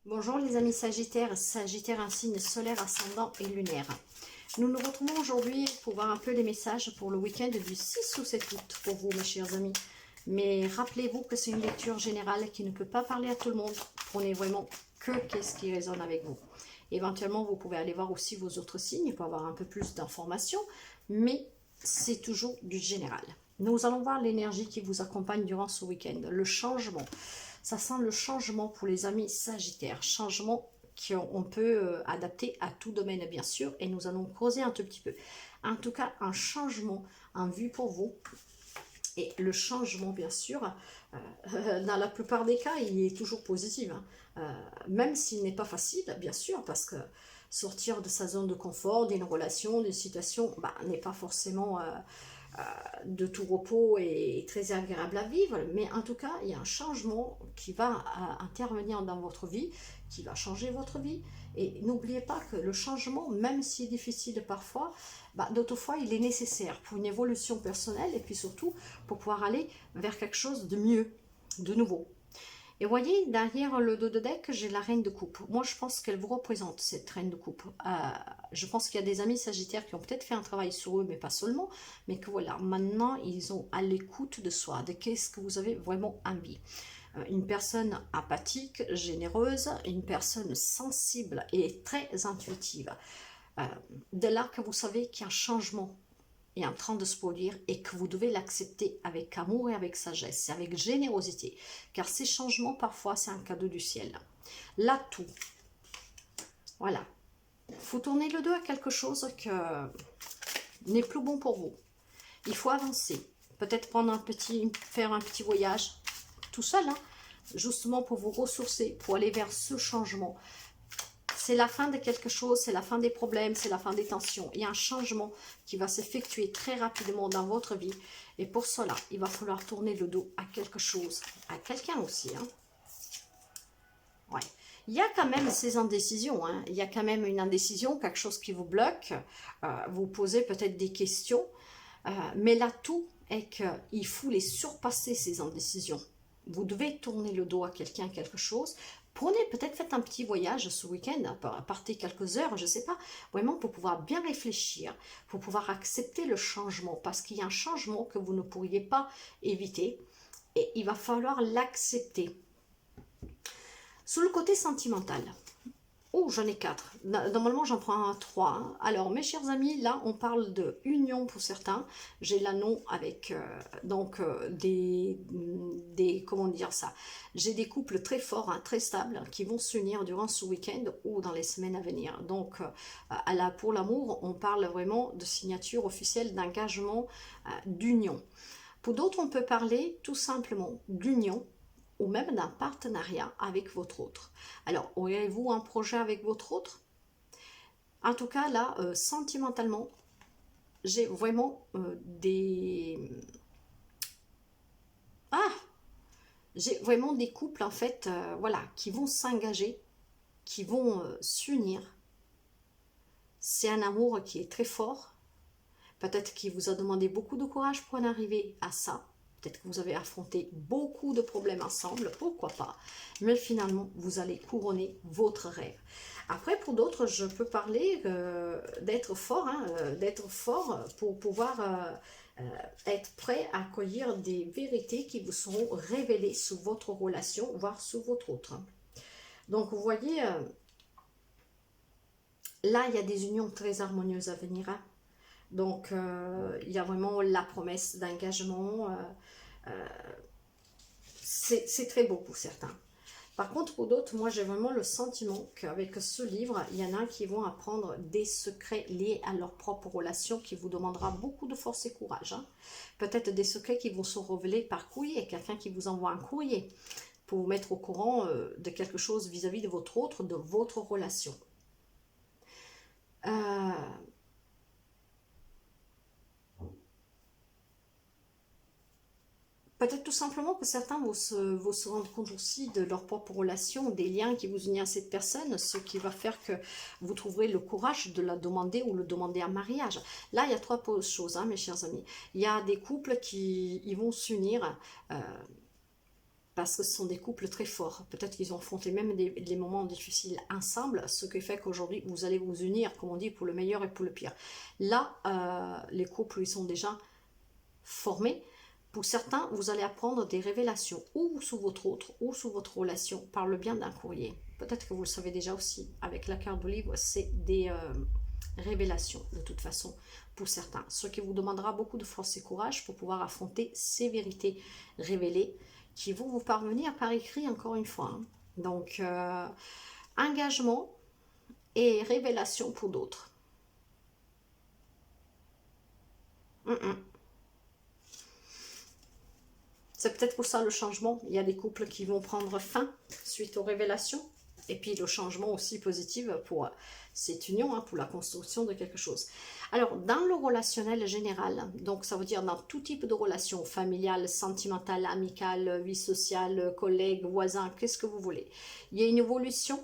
Bonjour les amis Sagittaires, Sagittaire un signe solaire, ascendant et lunaire. Nous nous retrouvons aujourd'hui pour voir un peu les messages pour le week-end du 6 ou 7 août pour vous mes chers amis. Mais rappelez-vous que c'est une lecture générale qui ne peut pas parler à tout le monde. Prenez vraiment que qu'est-ce qui résonne avec vous. Éventuellement vous pouvez aller voir aussi vos autres signes pour avoir un peu plus d'informations, mais c'est toujours du général. Nous allons voir l'énergie qui vous accompagne durant ce week-end, le changement. Ça sent le changement pour les amis Sagittaires, changement qu'on peut adapter à tout domaine bien sûr, et nous allons creuser un tout petit peu. En tout cas, un changement en vue pour vous. Et le changement, bien sûr, dans la plupart des cas, il est toujours positif. Même s'il n'est pas facile, bien sûr, parce que sortir de sa zone de confort, d'une relation, d'une situation, n'est pas forcément de tout repos et très agréable à vivre. Mais en tout cas, il y a un changement qui va intervenir dans votre vie, qui va changer votre vie. Et n'oubliez pas que le changement, même s'il est difficile parfois, d'autres fois, il est nécessaire pour une évolution personnelle et puis surtout pour pouvoir aller vers quelque chose de mieux, de nouveau. Et vous voyez, derrière le dos de deck, j'ai la reine de coupe. Moi, je pense qu'elle vous représente, cette reine de coupe. Je pense qu'il y a des amis sagittaires qui ont peut-être fait un travail sur eux, mais pas seulement. Mais que voilà, maintenant, ils sont à l'écoute de soi, de qu'est-ce que vous avez vraiment envie. Une personne empathique, généreuse, une personne sensible et très intuitive. De là que vous savez qu'il y a un changement est en train de se produire et que vous devez l'accepter avec amour et avec sagesse et avec générosité, car ces changements parfois c'est un cadeau du ciel. L'atout, voilà, faut tourner le dos à quelque chose que n'est plus bon pour vous. Il faut avancer, peut-être faire un petit voyage tout seul, justement pour vous ressourcer, pour aller vers ce changement. C'est la fin de quelque chose, c'est la fin des problèmes, c'est la fin des tensions. Il y a un changement qui va s'effectuer très rapidement dans votre vie. Et pour cela, il va falloir tourner le dos à quelque chose, à quelqu'un aussi. Ouais. Il y a quand même ces indécisions. Il y a quand même une indécision, quelque chose qui vous bloque. Vous posez peut-être des questions. Mais l'atout est qu'il faut les surpasser, ces indécisions. Vous devez tourner le dos à quelqu'un, quelque chose. Prenez, peut-être faites un petit voyage ce week-end, partez quelques heures, je ne sais pas, vraiment pour pouvoir bien réfléchir, pour pouvoir accepter le changement, parce qu'il y a un changement que vous ne pourriez pas éviter, et il va falloir l'accepter. Sur le côté sentimental, j'en ai 4. Normalement, j'en prends 3. Alors, mes chers amis, là, on parle de union pour certains. J'ai l'anneau avec comment dire ça. J'ai des couples très forts, très stables, qui vont s'unir durant ce week-end ou dans les semaines à venir. Donc, pour l'amour, on parle vraiment de signature officielle, d'engagement, d'union. Pour d'autres, on peut parler tout simplement d'union, ou même d'un partenariat avec votre autre. Alors, aurez-vous un projet avec votre autre? En tout cas, là, sentimentalement, j'ai vraiment j'ai vraiment des couples, en fait, voilà, qui vont s'engager, qui vont s'unir. C'est un amour qui est très fort. Peut-être qu'il vous a demandé beaucoup de courage pour en arriver à ça. Peut-être que vous avez affronté beaucoup de problèmes ensemble, pourquoi pas. Mais finalement, vous allez couronner votre rêve. Après, pour d'autres, je peux parler d'être fort, pour pouvoir être prêt à accueillir des vérités qui vous seront révélées sur votre relation, voire sur votre autre. Donc, vous voyez, là, il y a des unions très harmonieuses à venir. Donc, il y a vraiment la promesse d'engagement. C'est très beau pour certains. Par contre, pour d'autres, moi, j'ai vraiment le sentiment qu'avec ce livre, il y en a qui vont apprendre des secrets liés à leur propre relation qui vous demandera beaucoup de force et courage. Peut-être des secrets qui vont se révéler par courrier, quelqu'un qui vous envoie un courrier pour vous mettre au courant de quelque chose vis-à-vis de votre autre, de votre relation. Peut-être tout simplement que certains vont se rendre compte aussi de leur propre relation, des liens qui vous unissent à cette personne, ce qui va faire que vous trouverez le courage de la demander ou le demander en mariage. Là, il y a 3 choses, mes chers amis. Il y a des couples qui vont s'unir parce que ce sont des couples très forts. Peut-être qu'ils ont affronté même des moments difficiles ensemble, ce qui fait qu'aujourd'hui, vous allez vous unir, comme on dit, pour le meilleur et pour le pire. Là, les couples, ils sont déjà formés. Pour certains, vous allez apprendre des révélations, ou sous votre autre, ou sous votre relation, par le bien d'un courrier. Peut-être que vous le savez déjà aussi, avec la carte du livre, c'est des révélations, de toute façon, pour certains. Ce qui vous demandera beaucoup de force et courage pour pouvoir affronter ces vérités révélées, qui vont vous parvenir par écrit, encore une fois. Hein. Donc, engagement et révélation pour d'autres. C'est peut-être pour ça le changement. Il y a des couples qui vont prendre fin suite aux révélations. Et puis le changement aussi positif pour cette union, hein, pour la construction de quelque chose. Alors, dans le relationnel général, donc ça veut dire dans tout type de relation, familiale, sentimentale, amicale, vie sociale, collègue, voisin, qu'est-ce que vous voulez. Il y a une évolution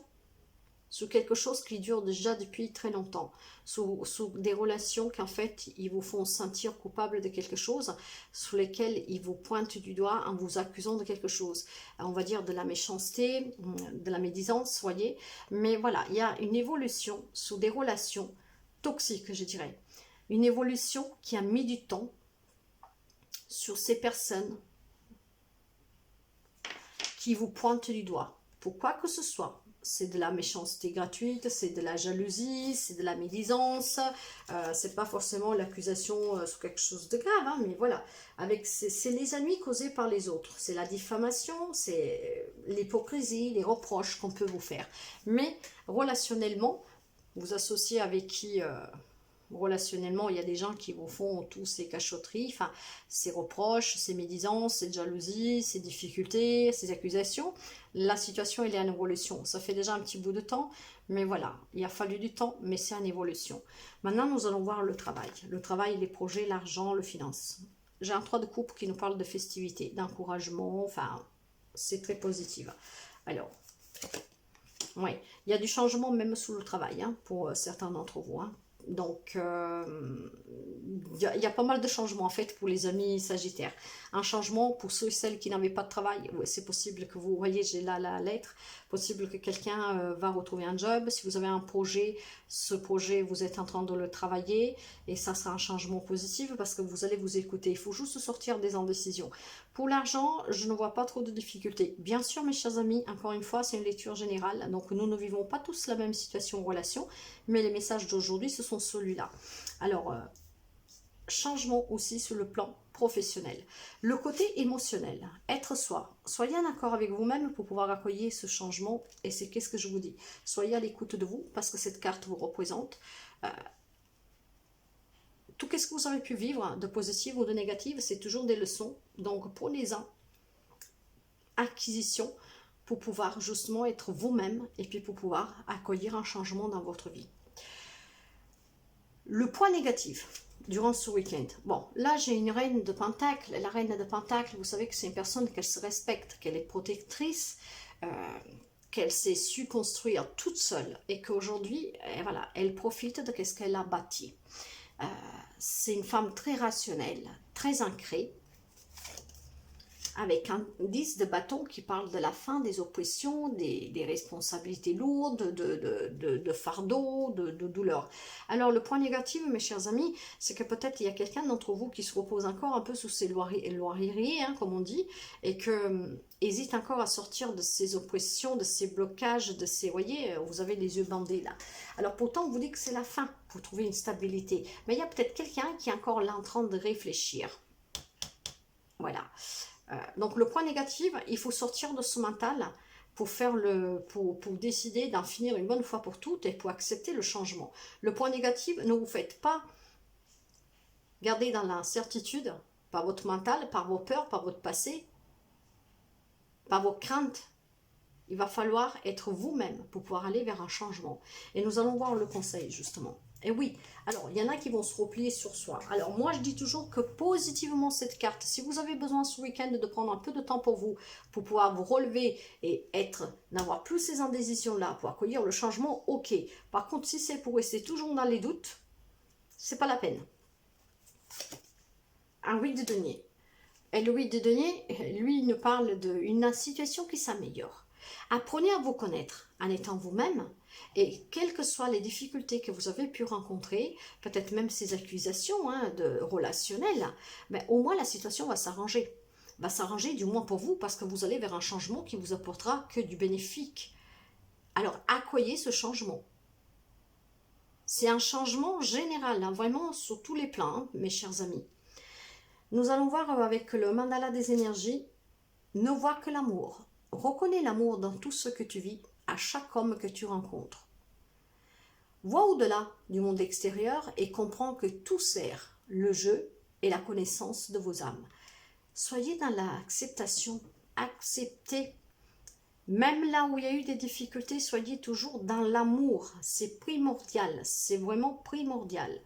sous quelque chose qui dure déjà depuis très longtemps, sous des relations qu'en fait, ils vous font sentir coupable de quelque chose, sous lesquelles ils vous pointent du doigt en vous accusant de quelque chose. On va dire de la méchanceté, de la médisance, voyez. Mais voilà, il y a une évolution sous des relations toxiques, je dirais. Une évolution qui a mis du temps sur ces personnes qui vous pointent du doigt. Pour quoi que ce soit. C'est de la méchanceté gratuite, c'est de la jalousie, c'est de la médisance, c'est pas forcément l'accusation sur quelque chose de grave, hein, mais voilà, c'est les ennuis causés par les autres, c'est la diffamation, c'est l'hypocrisie, les reproches qu'on peut vous faire. Mais relationnellement, vous associez avec qui relationnellement, il y a des gens qui vous font tous ces cachotteries, enfin, ces reproches, ces médisances, ces jalousies, ces difficultés, ces accusations. La situation, elle est en évolution. Ça fait déjà un petit bout de temps, mais voilà, il a fallu du temps, mais c'est en évolution. Maintenant, nous allons voir le travail. Le travail, les projets, l'argent, le finance. J'ai un 3 de coupe qui nous parle de festivité, d'encouragement, enfin, c'est très positif. Alors, oui, il y a du changement même sous le travail, hein, pour certains d'entre vous, hein. Donc, il y a pas mal de changements en fait pour les amis sagittaires. Un changement pour ceux et celles qui n'avaient pas de travail. Ouais, c'est possible que vous voyez, j'ai là la lettre. Possible que quelqu'un va retrouver un job. Si vous avez un projet, ce projet, vous êtes en train de le travailler. Et ça sera un changement positif parce que vous allez vous écouter. Il faut juste sortir des indécisions. Pour l'argent, je ne vois pas trop de difficultés. Bien sûr, mes chers amis, encore une fois, c'est une lecture générale. Donc, nous ne vivons pas tous la même situation en relation. Mais les messages d'aujourd'hui, ce sont celui-là. Alors, changement aussi sur le plan professionnel. Le côté émotionnel, être soi. Soyez en accord avec vous-même pour pouvoir accueillir ce changement. Et c'est qu'est-ce que je vous dis? Soyez à l'écoute de vous parce que cette carte vous représente. Tout ce que vous avez pu vivre, de positif ou de négatif, c'est toujours des leçons. Donc, prenez-en acquisition pour pouvoir justement être vous-même et puis pour pouvoir accueillir un changement dans votre vie. Le point négatif durant ce week-end. Bon, là j'ai une reine de Pentacle. La reine de Pentacle, vous savez que c'est une personne qu'elle se respecte, qu'elle est protectrice, qu'elle s'est su construire toute seule et qu'aujourd'hui, voilà, elle profite de ce qu'elle a bâti. C'est une femme très rationnelle, très ancrée, avec un 10 de bâton qui parle de la fin des oppressions, des responsabilités lourdes, de fardeaux, de douleurs. Alors le point négatif, mes chers amis, c'est que peut-être il y a quelqu'un d'entre vous qui se repose encore un peu sous ses lauriers, hein, comme on dit, et que hésite encore à sortir de ces oppressions, de ces blocages, de ces, voyez, vous avez les yeux bandés là. Alors pourtant, on vous dit que c'est la fin pour trouver une stabilité, mais il y a peut-être quelqu'un qui est encore là en train de réfléchir. Voilà. Donc le point négatif, il faut sortir de ce mental pour décider d'en finir une bonne fois pour toutes et pour accepter le changement. Le point négatif, ne vous faites pas garder dans l'incertitude par votre mental, par vos peurs, par votre passé, par vos craintes. Il va falloir être vous-même pour pouvoir aller vers un changement. Et nous allons voir le conseil justement. Et oui, alors il y en a qui vont se replier sur soi. Alors moi je dis toujours que positivement cette carte, si vous avez besoin ce week-end de prendre un peu de temps pour vous, pour pouvoir vous relever et n'avoir plus ces indécisions-là, pour accueillir le changement, ok. Par contre, si c'est pour rester toujours dans les doutes, c'est pas la peine. Un 8 de denier. Et Louis de Denier, lui, il nous parle d'une situation qui s'améliore. Apprenez à vous connaître en étant vous-même et quelles que soient les difficultés que vous avez pu rencontrer, peut-être même ces accusations de relationnelles, mais au moins la situation va s'arranger. Va s'arranger du moins pour vous parce que vous allez vers un changement qui vous apportera que du bénéfique. Alors, accueillez ce changement. C'est un changement général, vraiment sur tous les plans, mes chers amis. Nous allons voir avec le mandala des énergies, ne vois que l'amour. Reconnais l'amour dans tout ce que tu vis, à chaque homme que tu rencontres. Vois au-delà du monde extérieur et comprends que tout sert le jeu et la connaissance de vos âmes. Soyez dans l'acceptation, acceptez. Même là où il y a eu des difficultés, soyez toujours dans l'amour. C'est primordial, c'est vraiment primordial.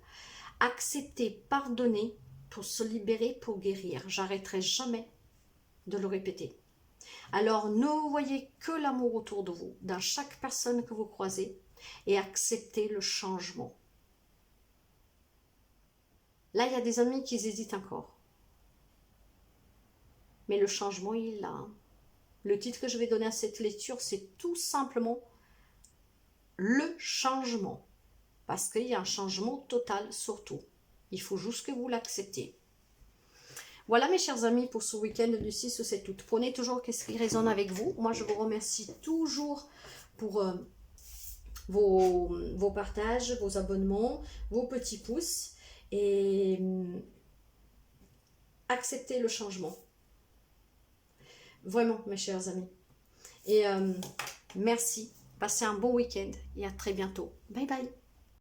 Acceptez, pardonnez pour se libérer, pour guérir. J'arrêterai jamais de le répéter. Alors ne voyez que l'amour autour de vous, dans chaque personne que vous croisez, et acceptez le changement. Là, il y a des amis qui hésitent encore. Mais le changement, il est là. Le titre que je vais donner à cette lecture, c'est tout simplement le changement. Parce qu'il y a un changement total surtout. Il faut juste que vous l'acceptiez. Voilà mes chers amis pour ce week-end du 6 au 7 août. Prenez toujours ce qui résonne avec vous. Moi, je vous remercie toujours pour vos partages, vos abonnements, vos petits pouces. Et acceptez le changement. Vraiment, mes chers amis. Et merci. Passez un bon week-end et à très bientôt. Bye bye.